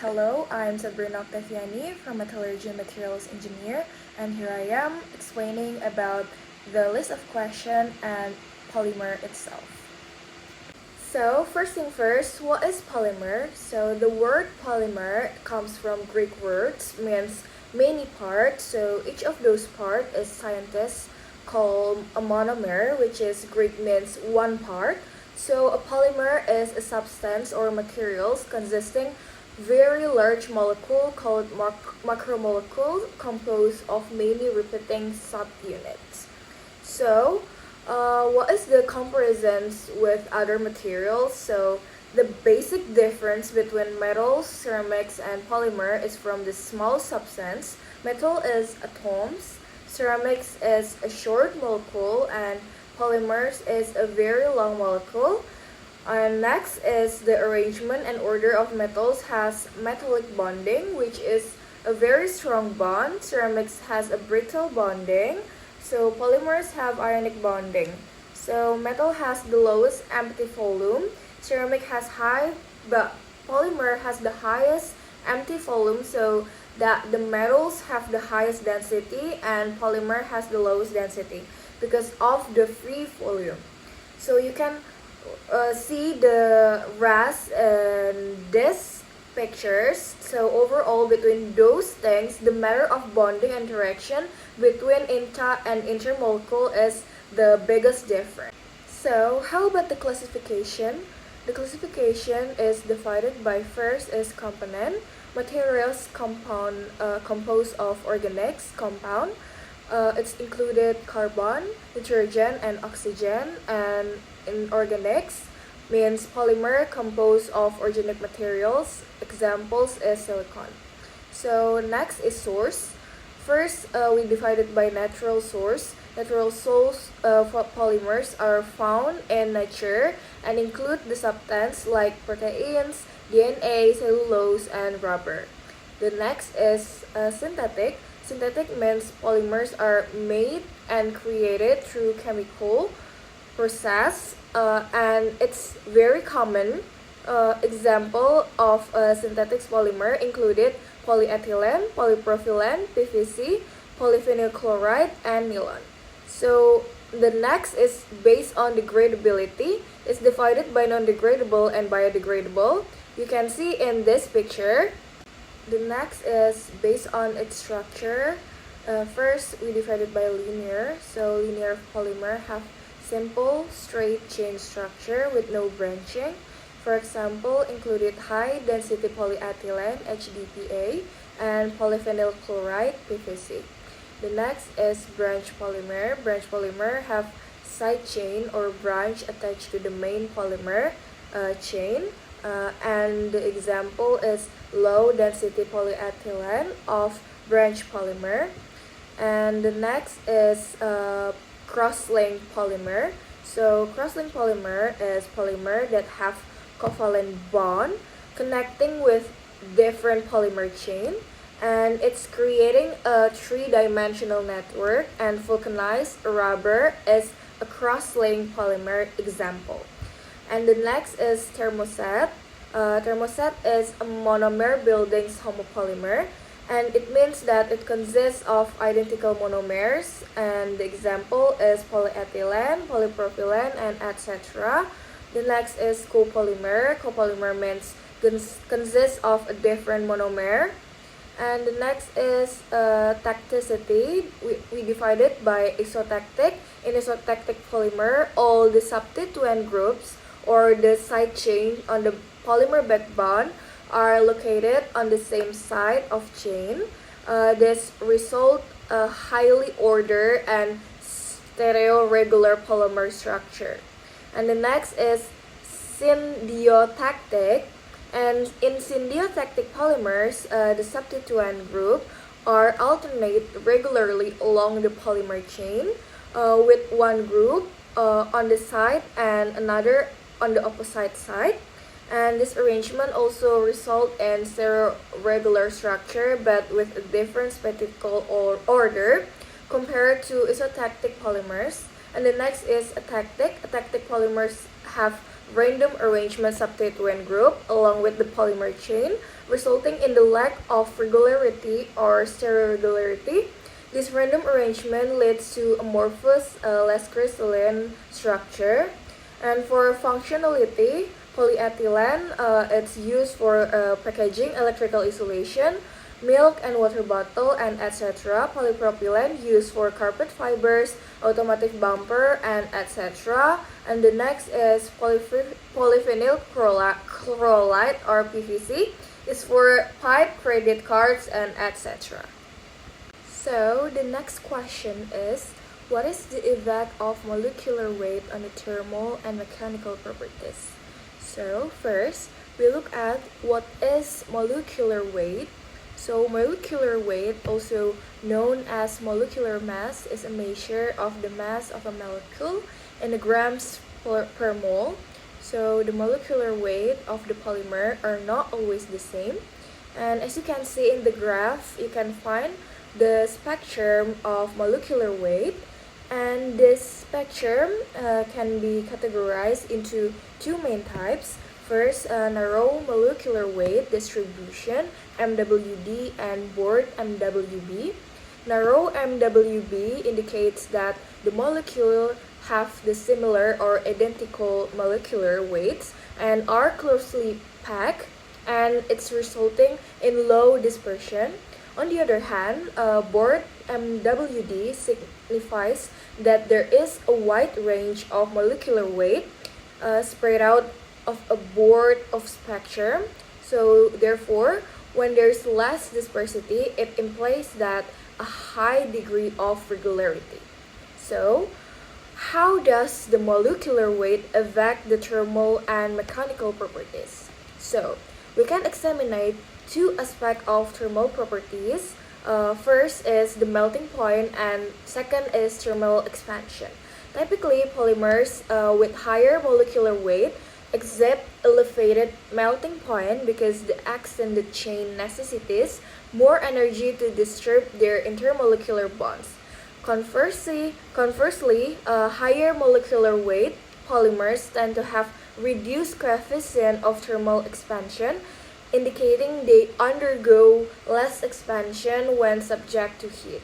Hello, I'm Sabrina Oktaviani from Metallurgy and Materials Engineer, and here I am explaining about the list of questions and polymer itself. So, first thing first, what is polymer? So, the word polymer comes from Greek words, means many parts. So, each of those parts is scientists call a monomer, which is Greek means one part. So, a polymer is a substance or materials consisting very large molecule called macromolecule composed of many repeating subunits. So, what is the comparisons with other materials? So, the basic difference between metals, ceramics, and polymer is from the small substance. Metal is atoms, ceramics is a short molecule, and polymers is a very long molecule. And next is the arrangement and order of metals has metallic bonding, which is a very strong bond. Ceramics has a brittle bonding. So polymers have ionic bonding. So metal has the lowest empty volume. Ceramic has high, but polymer has the highest empty volume. So that the metals have the highest density and polymer has the lowest density because of the free volume. So you can see the RAS in these pictures. So overall, between those things, the matter of bonding interaction between inter and intermolecule is the biggest difference. So how about the classification? The classification is divided by first is component, materials composed of organics compound. It's included carbon, nitrogen, and oxygen, and inorganics means polymer composed of organic materials. Examples is silicon. So next is source. First, we divide it by natural source. Natural source for polymers are found in nature and include the substance like proteins, DNA, cellulose, and rubber. The next is synthetic. Synthetic means polymers are made and created through chemical process, and it's very common. Example of synthetic polymer included polyethylene, polypropylene, PVC, polyvinyl chloride, and nylon. So the next is based on degradability. It's divided by non-degradable and biodegradable. You can see in this picture. The next is based on its structure. First, we divide it by linear. So linear polymer have simple straight chain structure with no branching. For example, included high density polyethylene HDPA and polyvinyl chloride PVC. The next is branch polymer. Branch polymer have side chain or branch attached to the main polymer chain. And the example is low density polyethylene of branch polymer. And the next is cross-linked polymer. So cross-linked polymer is polymer that have covalent bond connecting with different polymer chain, and it's creating a three-dimensional network, and vulcanized rubber is a cross-linked polymer example. And the next is thermoset. Thermoset is a monomer building homopolymer, and it means that it consists of identical monomers, and the example is polyethylene, polypropylene, and etc. The next is copolymer. Copolymer means consists of a different monomer. And the next is tacticity. We divide it by isotactic. In isotactic polymer, all the substituent groups or the side chain on the polymer backbone are located on the same side of chain. This result a highly ordered and stereoregular polymer structure. And the next is syndiotactic. And in syndiotactic polymers, the substituent group are alternate regularly along the polymer chain, with one group on the side and another on the opposite side. And this arrangement also results in stereoregular structure but with a different spectral order compared to isotactic polymers. And the next is atactic. Atactic polymers have random arrangement substituent group along with the polymer chain, resulting in the lack of regularity or stereoregularity. This random arrangement leads to amorphous, less crystalline structure. And for functionality, polyethylene, it's used for packaging, electrical insulation, milk and water bottle, and etc. Polypropylene used for carpet fibers, automotive bumper, and etc. And the next is polyphenol chloride or PVC. It's for pipe, credit cards, and etc. So the next question is, what is the effect of molecular weight on the thermal and mechanical properties? So first, we look at what is molecular weight. So molecular weight, also known as molecular mass, is a measure of the mass of a molecule in grams per mole. So the molecular weight of the polymer are not always the same. And as you can see in the graph, you can find the spectrum of molecular weight. And this spectrum can be categorized into two main types. First, narrow molecular weight distribution, MWD, and broad MWB. Narrow MWB indicates that the molecule have the similar or identical molecular weights and are closely packed, and it's resulting in low dispersion. On the other hand, broad MWD signifies that there is a wide range of molecular weight spread out of a board of spectrum. So therefore, when there's less dispersity, it implies that a high degree of regularity. So how does the molecular weight affect the thermal and mechanical properties? So we can examine two aspects of thermal properties. First is the melting point, and second is thermal expansion. Typically, polymers with higher molecular weight exhibit elevated melting point because the extended chain necessitates more energy to disturb their intermolecular bonds. Conversely, higher molecular weight polymers tend to have reduced coefficient of thermal expansion, indicating they undergo less expansion when subject to heat.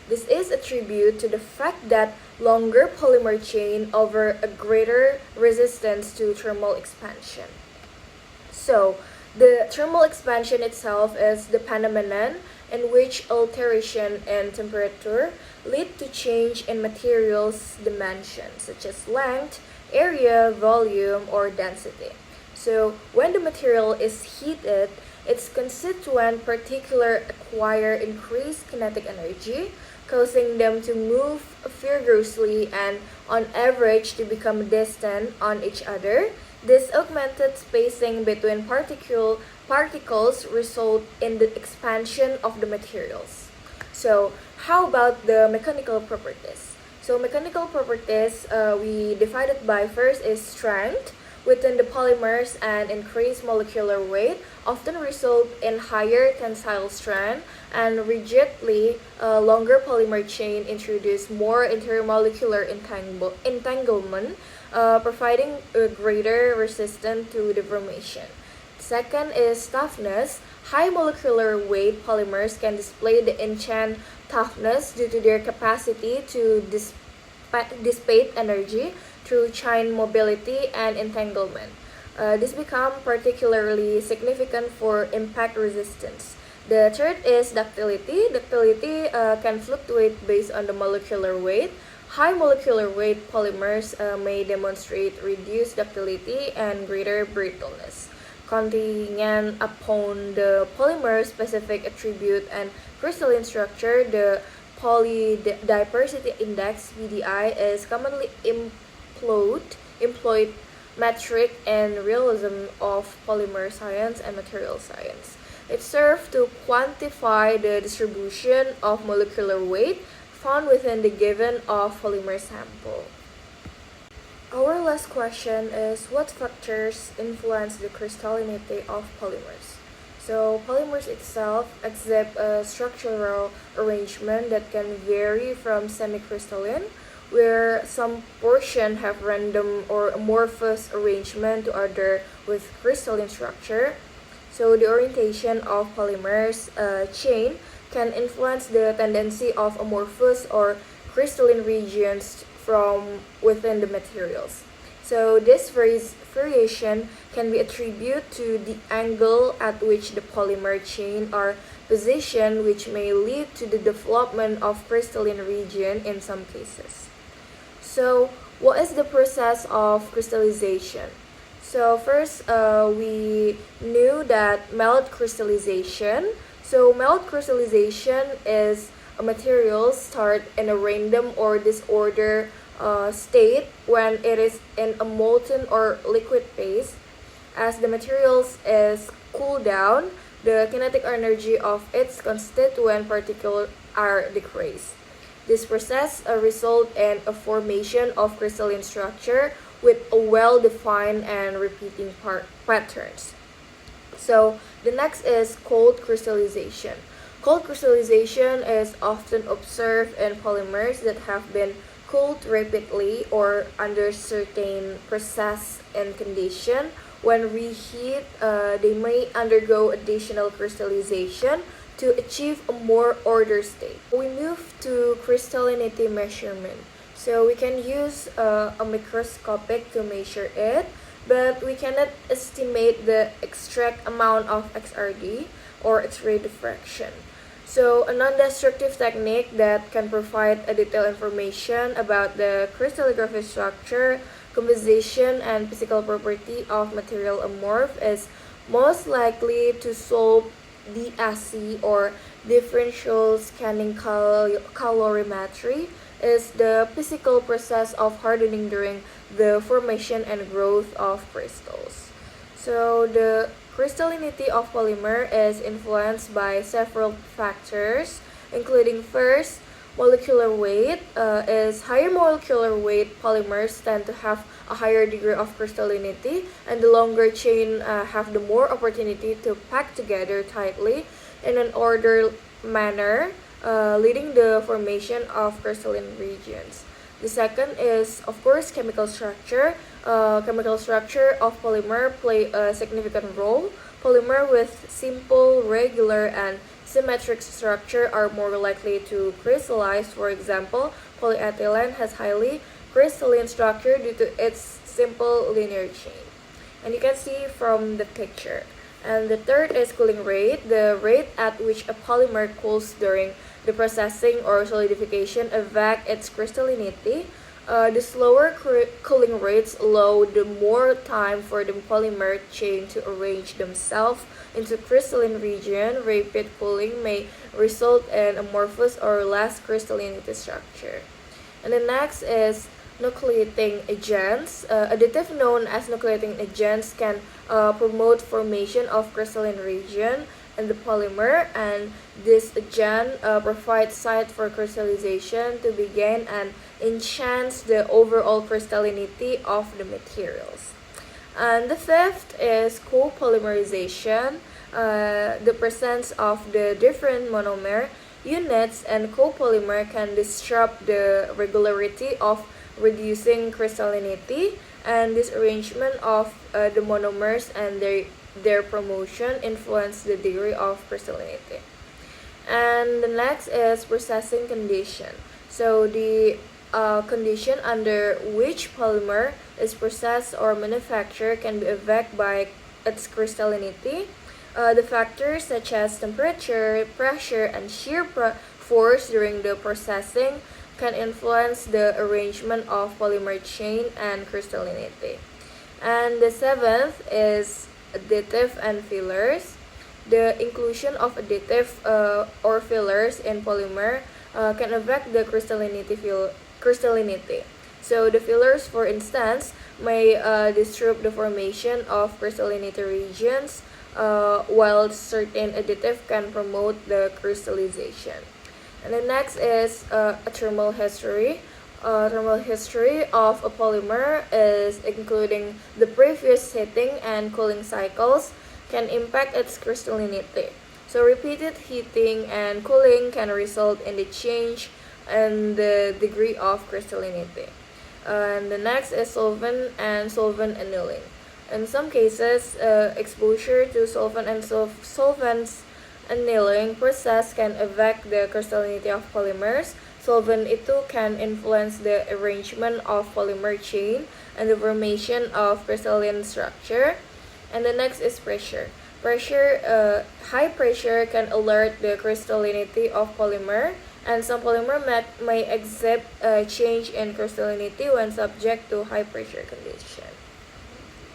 This is attributed to the fact that longer polymer chain offer a greater resistance to thermal expansion. So, the thermal expansion itself is the phenomenon in which alteration in temperature lead to change in materials dimensions such as length, area, volume, or density. So, when the material is heated, its constituent particular acquire increased kinetic energy, causing them to move vigorously and on average to become distant on each other. This augmented spacing between particles result in the expansion of the materials. So how about the mechanical properties? So mechanical properties we divided by first is strength within the polymers and increased molecular weight often result in higher tensile strength, and rigidly longer polymer chain introduce more intermolecular entanglement, providing a greater resistance to deformation. Second is toughness. High molecular weight polymers can display the enhanced toughness due to their capacity to dissipate energy through chain mobility and entanglement. This becomes particularly significant for impact resistance. The third is ductility. Ductility can fluctuate based on the molecular weight. High molecular weight polymers may demonstrate reduced ductility and greater brittleness. Contingent upon the polymer-specific attribute and crystalline structure, the polydispersity index (PDI) is commonly employed metric and realism of polymer science and material science. It serves to quantify the distribution of molecular weight found within the given of polymer sample. Our last question is, what factors influence the crystallinity of polymers? So polymers itself exhibit a structural arrangement that can vary from semi-crystalline, where some portion have random or amorphous arrangement to other with crystalline structure. So the orientation of polymers chain can influence the tendency of amorphous or crystalline regions from within the materials. So this variation can be attributed to the angle at which the polymer chain are positioned, which may lead to the development of crystalline region in some cases. So what is the process of crystallization? So first, we knew that melt crystallization. So melt crystallization is a material start in a random or disorder state when it is in a molten or liquid phase. As the materials is cooled down, the kinetic energy of its constituent particles are decreased. This process results in a formation of crystalline structure with a well-defined and repeating patterns. So the next is cold crystallization. Cold crystallization is often observed in polymers that have been cooled rapidly or under certain process and condition. When reheat, they may undergo additional crystallization to achieve a more ordered state. We move to crystallinity measurement. So we can use a microscopic to measure it, but we cannot estimate the exact amount of XRD or X-ray diffraction. So a non-destructive technique that can provide a detailed information about the crystallographic structure, composition, and physical property of material amorph is most likely to solve DSC or differential scanning calorimetry is the physical process of hardening during the formation and growth of crystals. So the crystallinity of polymer is influenced by several factors, including first, molecular weight. Is higher molecular weight polymers tend to have a higher degree of crystallinity, and the longer chain have the more opportunity to pack together tightly in an ordered manner, leading the formation of crystalline regions. The second is, of course, chemical structure. Chemical structure of polymer play a significant role. Polymer with simple, regular, and symmetric structure are more likely to crystallize. For example, polyethylene has highly crystalline structure due to its simple linear chain. And you can see from the picture. And the third is cooling rate. The rate at which a polymer cools during the processing or solidification affect its crystallinity. The slower cooling rates allow the more time for the polymer chain to arrange themselves into crystalline region. Rapid cooling may result in amorphous or less crystallinity structure. And the next is nucleating agents. Additive known as nucleating agents can promote formation of crystalline region in the polymer, and this agent provides site for crystallization to begin and enhance the overall crystallinity of the materials. And the fifth is copolymerization. The presence of the different monomer units and copolymer can disrupt the regularity of reducing crystallinity, and this arrangement of the monomers and their promotion influence the degree of crystallinity. And the next is processing condition. So the condition under which polymer is processed or manufactured can be affected by its crystallinity. The factors such as temperature, pressure, and shear force during the processing can influence the arrangement of polymer chain and crystallinity. And the seventh is additive and fillers. The inclusion of additive or fillers in polymer can affect the crystallinity. So the fillers, for instance, may disrupt the formation of crystallinity regions, while certain additive can promote the crystallization. And the next is a thermal history. Thermal history of a polymer is including the previous heating and cooling cycles can impact its crystallinity. So repeated heating and cooling can result in the change and the degree of crystallinity. And the next is solvent and solvent annealing. In some cases, exposure to solvent and solvents annealing process can affect the crystallinity of polymers. Solvent itu can influence the arrangement of polymer chain and the formation of crystalline structure. And the next is pressure. High pressure can alert the crystallinity of polymer, and some polymer may exhibit a change in crystallinity when subject to high pressure conditions.